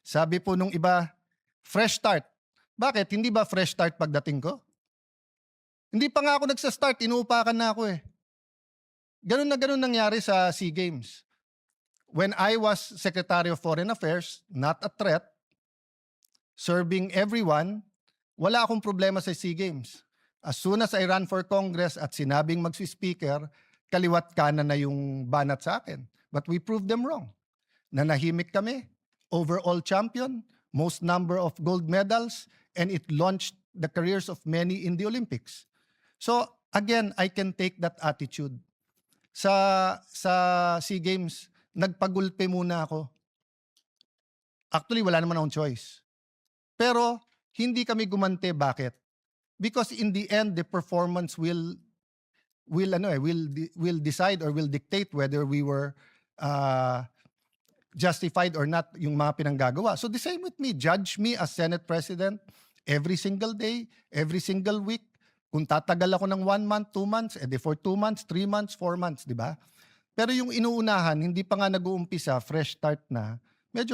Sabi po nung iba, fresh start. Bakit? Hindi ba fresh start pagdating ko? Hindi pa nga ako nagsa-start, inuupakan na ako eh. Ganun na ganun nangyari sa SEA Games. When I was Secretary of Foreign Affairs, not a threat, serving everyone, wala akong problema sa SEA Games. As soon as I ran for Congress at sinabing magsi-speaker, kaliwat kanan na yung banat sa akin. But we proved them wrong. Nanahimik kami, overall champion, most number of gold medals, and it launched the careers of many in the Olympics. So again, I can take that attitude. Sa SEA Games, nagpagulpe muna ako. Actually, wala naman akong choice. Pero hindi kami gumante. Bakit? Because in the end, the performance will decide or will dictate whether we were justified or not yung mga pinanggagawa. So the same with me. Judge me as Senate President every single day, every single week. Kung tatagal ako ng 1 month, 2 months, edi for 2 months, 3 months, 4 months, di ba? Pero yung inuunahan, hindi pa nga nag-uumpisa, fresh start na, medyo